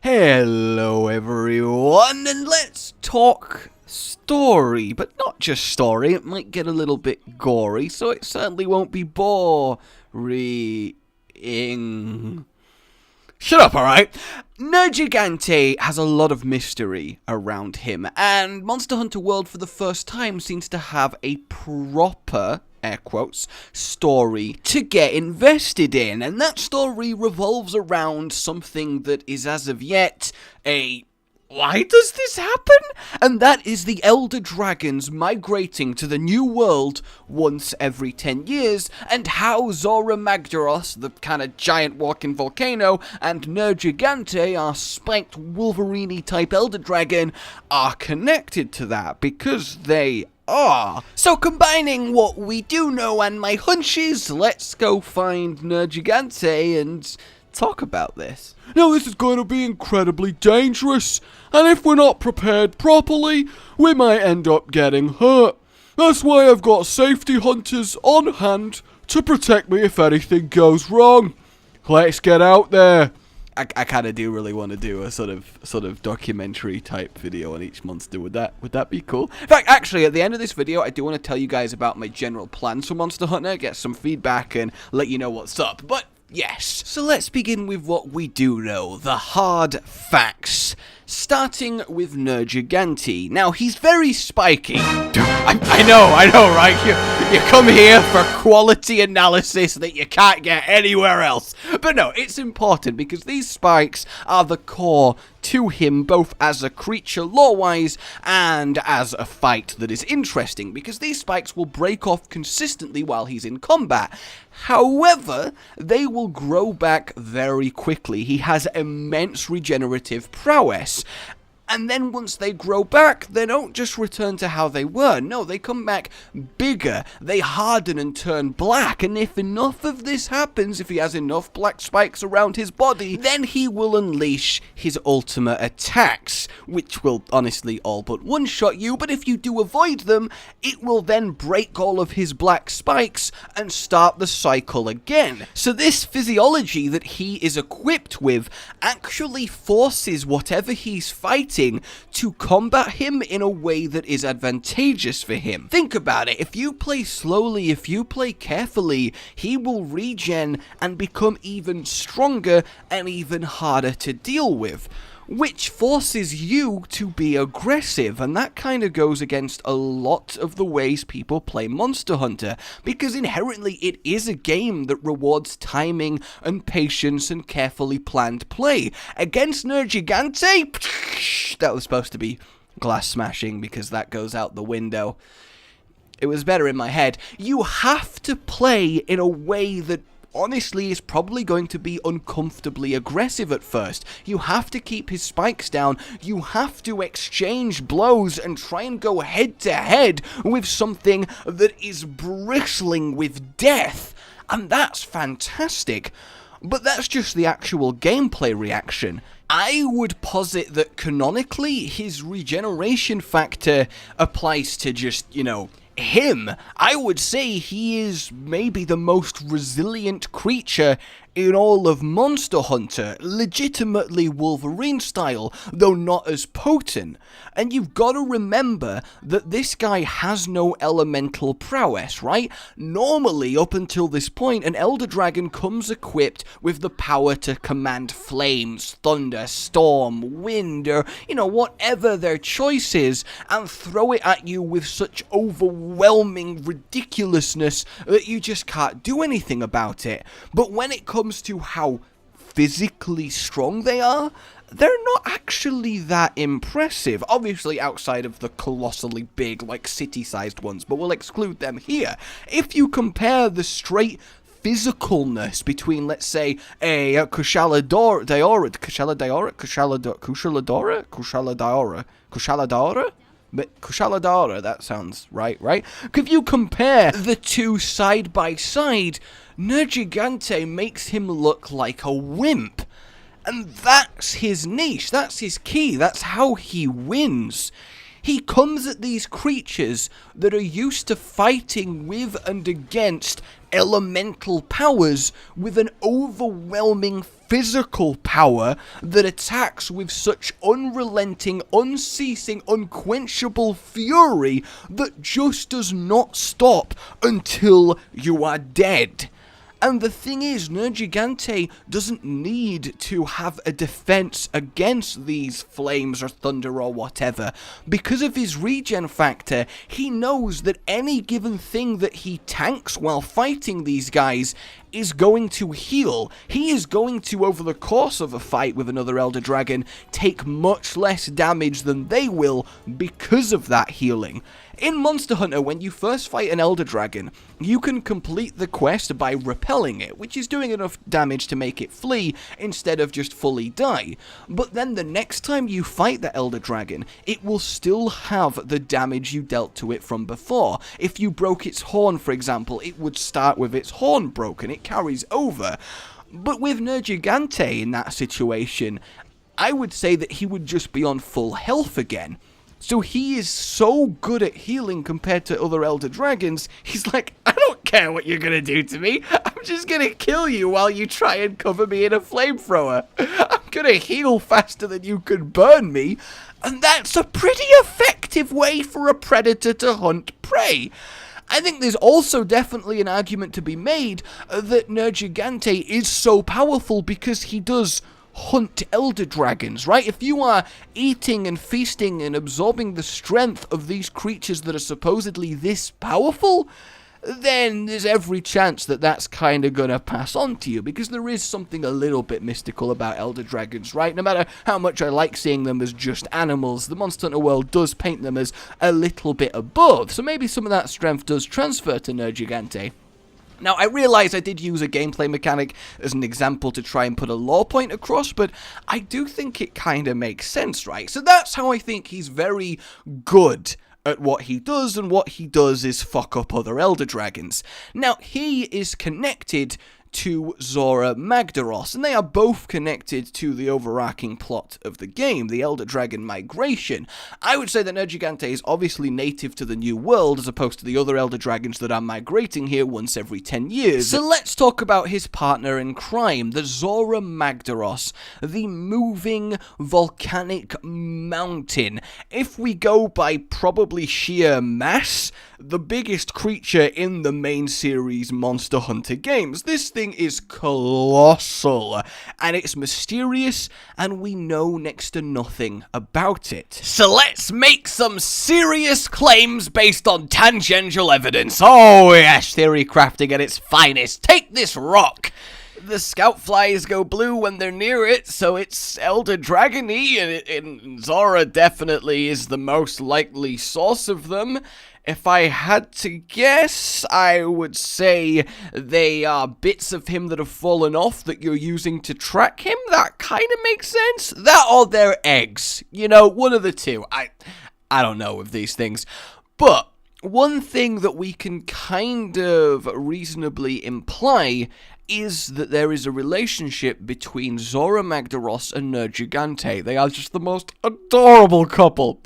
Hello everyone, and let's talk story, but not just story. It might get a little bit gory, so it certainly won't be boring. Shut up, alright? Nergigante has a lot of mystery around him, and Monster Hunter World for the first time seems to have a proper, air quotes, story to get invested in, and that story revolves around something that is as of yet a why does this happen? And that is the Elder Dragons migrating to the New World once every 10 years, and how Zorah Magdaros, the kind of giant walking volcano, and Nergigante, our spiked Wolverine type Elder Dragon, are connected to that, because they are. So combining what we do know and my hunches, let's go find Nergigante and talk about this. Now this is going to be incredibly dangerous, and if we're not prepared properly, we might end up getting hurt. That's why I've got safety hunters on hand to protect me if anything goes wrong. Let's get out there. I kind of do really want to do a sort of documentary type video on each monster. Would that be cool? In fact, actually, at the end of this video, I do want to tell you guys about my general plans for Monster Hunter, get some feedback, and let you know what's up. But yes, so let's begin with what we do know, the hard facts. Starting with Nergigante. Now, he's very spiky. I know, right? You come here for quality analysis that you can't get anywhere else. But no, it's important because these spikes are the core to him, both as a creature lore-wise and as a fight that is interesting, because these spikes will break off consistently while he's in combat. However, they will grow back very quickly. He has immense regenerative prowess. And then once they grow back, they don't just return to how they were. No, they come back bigger. They harden and turn black. And if enough of this happens, if he has enough black spikes around his body, then he will unleash his ultimate attacks, which will honestly all but one-shot you. But if you do avoid them, it will then break all of his black spikes and start the cycle again. So this physiology that he is equipped with actually forces whatever he's fighting to combat him in a way that is advantageous for him. Think about it, if you play slowly, if you play carefully, he will regen and become even stronger and even harder to deal with, which forces you to be aggressive, and that kind of goes against a lot of the ways people play Monster Hunter, because inherently it is a game that rewards timing and patience and carefully planned play. Against Nergigante, that was supposed to be glass smashing because that goes out the window. It was better in my head. You have to play in a way that honestly is probably going to be uncomfortably aggressive at first. You have to keep his spikes down, you have to exchange blows and try and go head to head with something that is bristling with death, and that's fantastic. But that's just the actual gameplay reaction. I would posit that canonically his regeneration factor applies to just, him. I would say he is maybe the most resilient creature in all of Monster Hunter, legitimately Wolverine style, though not as potent. And you've got to remember that this guy has no elemental prowess, right? Normally, up until this point, an Elder Dragon comes equipped with the power to command flames, thunder, storm, wind, or, whatever their choice is, and throw it at you with such overwhelming ridiculousness that you just can't do anything about it. But when it comes to how physically strong they are, they're not actually that impressive. Obviously outside of the colossally big, city-sized ones, but we'll exclude them here. If you compare the straight physicalness between, let's say, a Kushala Daora, that sounds right? If you compare the two side by side, Nergigante makes him look like a wimp. And that's his niche, that's his key, that's how he wins. He comes at these creatures that are used to fighting with and against elemental powers with an overwhelming physical power that attacks with such unrelenting, unceasing, unquenchable fury that just does not stop until you are dead. And the thing is, Nergigante doesn't need to have a defense against these flames or thunder or whatever. Because of his regen factor, he knows that any given thing that he tanks while fighting these guys is going to heal. He is going to, over the course of a fight with another Elder Dragon, take much less damage than they will because of that healing. In Monster Hunter, when you first fight an Elder Dragon, you can complete the quest by repelling it, which is doing enough damage to make it flee instead of just fully die. But then the next time you fight the Elder Dragon, it will still have the damage you dealt to it from before. If you broke its horn, for example, it would start with its horn broken. It carries over. But with Nergigante in that situation, I would say that he would just be on full health again. So he is so good at healing compared to other Elder Dragons, he's like, I don't care what you're gonna do to me, I'm just gonna kill you while you try and cover me in a flamethrower. I'm gonna heal faster than you can burn me, and that's a pretty effective way for a predator to hunt prey. I think there's also definitely an argument to be made that Nergigante is so powerful because he does hunt Elder Dragons, right? If you are eating and feasting and absorbing the strength of these creatures that are supposedly this powerful, then there's every chance that that's kind of gonna pass on to you, because there is something a little bit mystical about Elder Dragons, right? No matter how much I like seeing them as just animals, the Monster Hunter world does paint them as a little bit above, so maybe some of that strength does transfer to Nergigante. Now, I realize I did use a gameplay mechanic as an example to try and put a lore point across, but I do think it kind of makes sense, right? So that's how I think he's very good at what he does, and what he does is fuck up other Elder Dragons. Now, he is connected to Zorah Magdaros, and they are both connected to the overarching plot of the game, the Elder Dragon migration. I would say that Nergigante is obviously native to the New World, as opposed to the other Elder Dragons that are migrating here once every 10 years. So let's talk about his partner in crime, the Zorah Magdaros, the moving volcanic mountain. If we go by probably sheer mass, the biggest creature in the main series Monster Hunter games. This thing is colossal, and it's mysterious, and we know next to nothing about it. So let's make some serious claims based on tangential evidence. Oh yes, theory crafting at its finest. Take this rock. The scout flies go blue when they're near it, so it's Elder Dragon-y, and Zorah definitely is the most likely source of them. If I had to guess, I would say they are bits of him that have fallen off that you're using to track him. That kind of makes sense. That or they're eggs. You know, one of the two. I don't know with these things. But one thing that we can kind of reasonably imply is that there is a relationship between Zorah Magdaros and Nergigante. They are just the most adorable couple.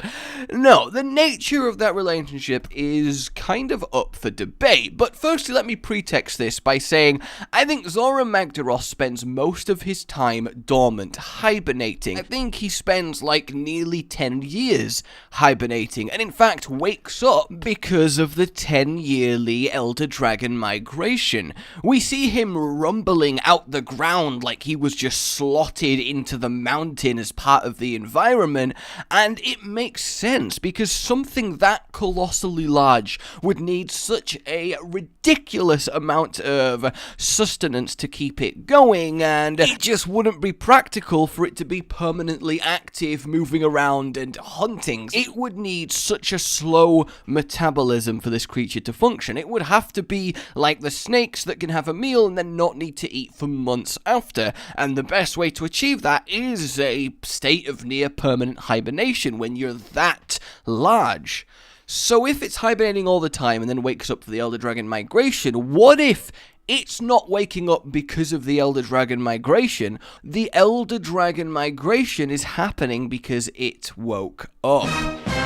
No, the nature of that relationship is kind of up for debate, but firstly let me pretext this by saying I think Zorah Magdaros spends most of his time dormant, hibernating. I think he spends like nearly 10 years hibernating, and in fact wakes up because of the 10-yearly Elder Dragon migration. We see him rumbling out the ground like he was just slotted into the mountain as part of the environment, and it makes sense because something that colossally large would need such a ridiculous amount of sustenance to keep it going, and it just wouldn't be practical for it to be permanently active, moving around and hunting. It would need such a slow metabolism for this creature to function. It would have to be like the snakes that can have a meal and then not need to eat for months after, and the best way to achieve that is a state of near permanent hibernation when you're that large. So if it's hibernating all the time and then wakes up for the Elder Dragon migration, what if it's not waking up because of the Elder Dragon migration? The Elder Dragon migration is happening because it woke up.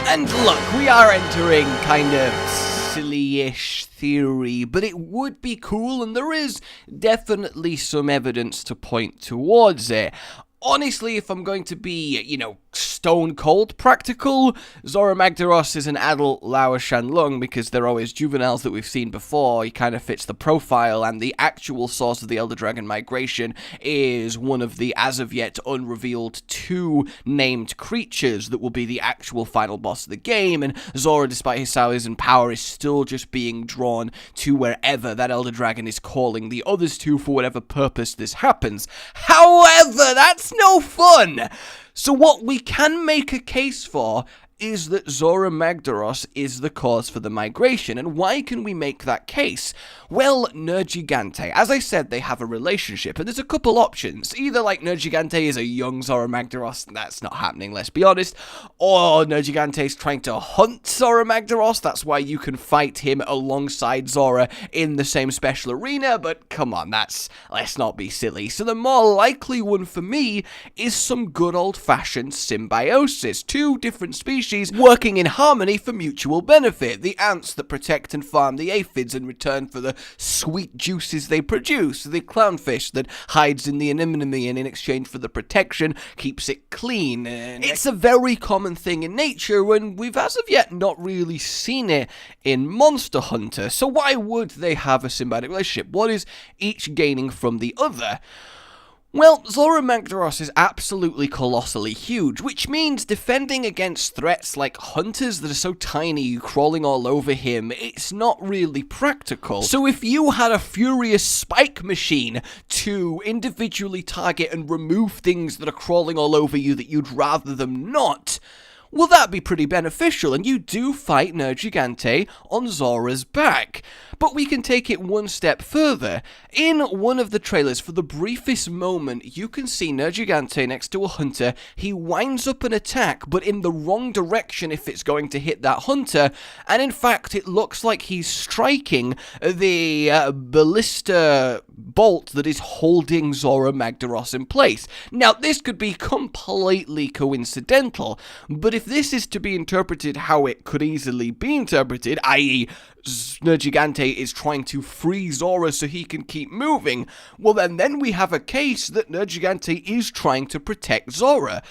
And look, we are entering kind of silly-ish theory, but it would be cool, and there is definitely some evidence to point towards it. Honestly, if I'm going to be, you know, stone cold practical, Zorah Magdaros is an adult Lao Shanlung because they're always juveniles that we've seen before. He kind of fits the profile, and the actual source of the Elder Dragon migration is one of the as of yet unrevealed 2 named creatures that will be the actual final boss of the game. And Zorah, despite his size and power, is still just being drawn to wherever that Elder Dragon is calling the others to for whatever purpose this happens. However, that's no fun! So what we can make a case for is that Zorah Magdaros is the cause for the migration. And why can we make that case? Well, Nergigante, as I said, they have a relationship, and there's a couple options. Either like Nergigante is a young Zorah Magdaros, that's not happening, let's be honest, or Nergigante is trying to hunt Zorah Magdaros, that's why you can fight him alongside Zorah in the same special arena, but come on, let's not be silly. So the more likely one for me is some good old-fashioned symbiosis. 2 different species working in harmony for mutual benefit. The ants that protect and farm the aphids in return for the sweet juices they produce. The clownfish that hides in the anemone and in exchange for the protection keeps it clean. And it's a very common thing in nature, and we've as of yet not really seen it in Monster Hunter. So why would they have a symbiotic relationship? What is each gaining from the other? Well, Zorah Magdaros is absolutely colossally huge, which means defending against threats like hunters that are so tiny crawling all over him, it's not really practical. So if you had a furious spike machine to individually target and remove things that are crawling all over you that you'd rather them not, well, that'd be pretty beneficial, and you do fight Nergigante on Zorah's back. But we can take it one step further. In one of the trailers, for the briefest moment, you can see Nergigante next to a hunter. He winds up an attack, but in the wrong direction if it's going to hit that hunter, and in fact, it looks like he's striking the ballista bolt that is holding Zorah Magdaros in place. Now, this could be completely coincidental, but if this is to be interpreted how it could easily be interpreted, i.e., Nergigante is trying to free Zorah so he can keep moving, well then we have a case that Nergigante is trying to protect Zorah.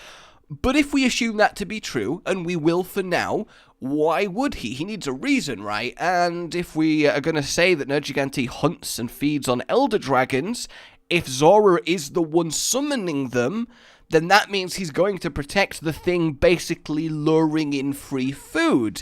But if we assume that to be true, and we will for now, why would he? He needs a reason, right? And if we are going to say that Nergigante hunts and feeds on Elder Dragons, if Zorah is the one summoning them, then that means he's going to protect the thing basically luring in free food.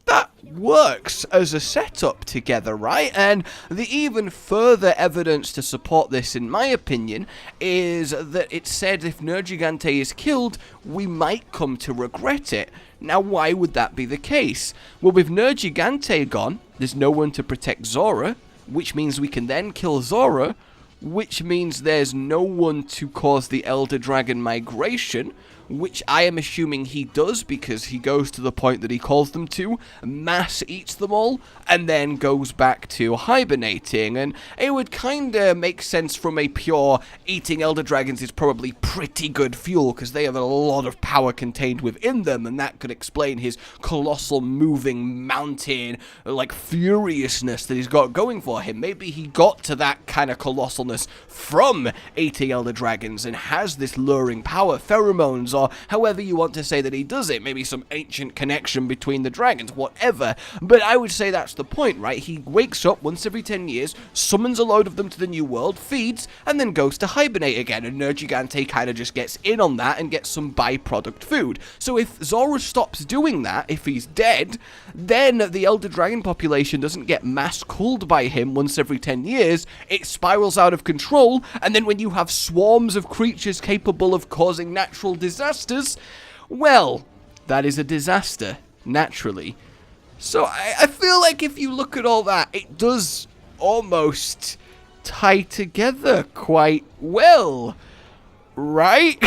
That works as a setup together, right? And the even further evidence to support this, in my opinion, is that it said if Nergigante is killed, we might come to regret it. Now, why would that be the case? Well, with Nergigante gone, there's no one to protect Zorah, which means we can then kill Zorah, which means there's no one to cause the Elder Dragon migration, which I am assuming he does because he goes to the point that he calls them to, mass eats them all, and then goes back to hibernating. And it would kinda make sense from a pure eating Elder Dragons is probably pretty good fuel because they have a lot of power contained within them, and that could explain his colossal moving mountain like furiousness that he's got going for him. Maybe he got to that kind of colossalness from eating Elder Dragons and has this luring power, pheromones, or however you want to say that he does it, maybe some ancient connection between the dragons, whatever. But I would say that's the point, right? He wakes up once every 10 years, summons a load of them to the new world, feeds, and then goes to hibernate again, and Nergigante kind of just gets in on that and gets some byproduct food. So if Zorah stops doing that, if he's dead, then the Elder Dragon population doesn't get mass culled by him once every 10 years, it spirals out of control, and then when you have swarms of creatures capable of causing natural disasters, well, that is a disaster, naturally. So I feel like if you look at all that, it does almost tie together quite well, right?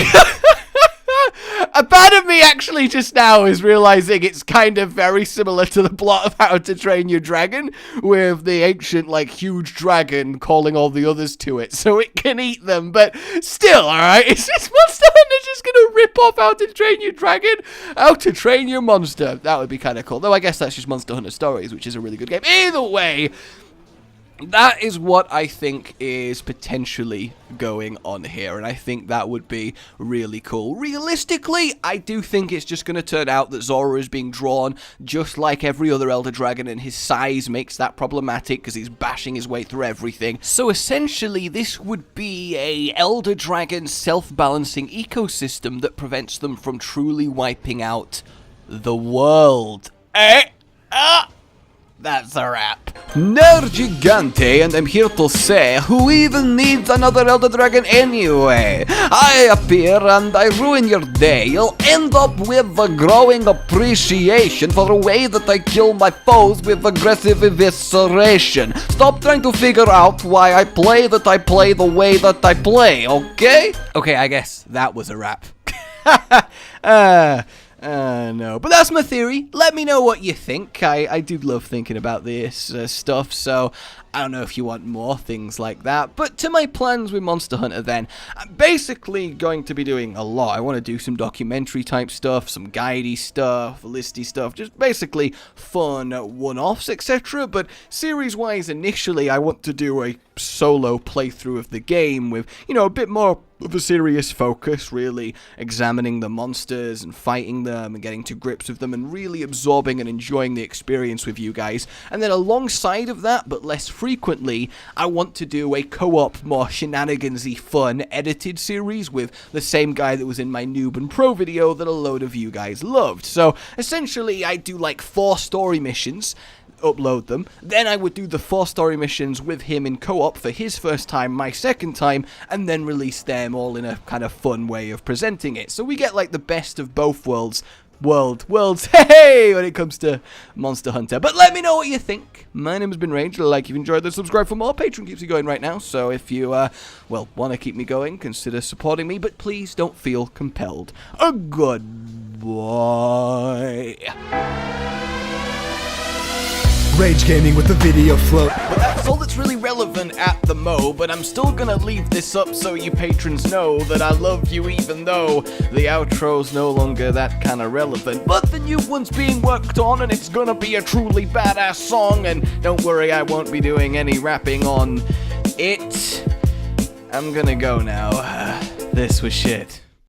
A part of me actually just now is realizing it's kind of very similar to the plot of How to Train Your Dragon, with the ancient, like, huge dragon calling all the others to it so it can eat them. But still, alright, it's just Monster Hunter's just gonna rip off How to Train Your Dragon, How to Train Your Monster. That would be kind of cool. Though I guess that's just Monster Hunter Stories, which is a really good game. Either way, that is what I think is potentially going on here, and I think that would be really cool. Realistically, I do think it's just going to turn out that Zorah is being drawn just like every other Elder Dragon, and his size makes that problematic because he's bashing his way through everything. So essentially, this would be a Elder Dragon self-balancing ecosystem that prevents them from truly wiping out the world. That's a wrap. Nergigante, and I'm here to say, who even needs another Elder Dragon anyway? I appear and I ruin your day. You'll end up with a growing appreciation for the way that I kill my foes with aggressive evisceration. Stop trying to figure out why I play the way that I play, okay? Okay, I guess that was a wrap. No, but that's my theory. Let me know what you think. I do love thinking about this stuff, so I don't know if you want more things like that. But to my plans with Monster Hunter then, I'm basically going to be doing a lot. I want to do some documentary type stuff, some guidey stuff, listy stuff, just basically fun one-offs, etc. But series-wise, initially, I want to do a solo playthrough of the game with, you know, a bit more of a serious focus, really examining the monsters and fighting them and getting to grips with them and really absorbing and enjoying the experience with you guys. And then alongside of that, but less frequently, I want to do a co-op, more shenanigansy fun edited series with the same guy that was in my noob and pro video that a load of you guys loved. So essentially, I do like 4 story missions, upload them, then I would do the 4 story missions with him in co-op for his first time, my second time, and then release them all in a kind of fun way of presenting it. So we get like the best of both worlds, hey, when it comes to Monster Hunter. But let me know what you think. My name has been Rage. Like if you've enjoyed this, subscribe for more. Patreon keeps you going right now, so if you, well, want to keep me going, consider supporting me, but please don't feel compelled. Goodbye. Rage Gaming with the video float. But that's all that's really relevant at the mo, but I'm still gonna leave this up so you patrons know that I love you even though the outro's no longer that kind of relevant. But the new one's being worked on and it's gonna be a truly badass song, and don't worry, I won't be doing any rapping on it. I'm gonna go now. This was shit.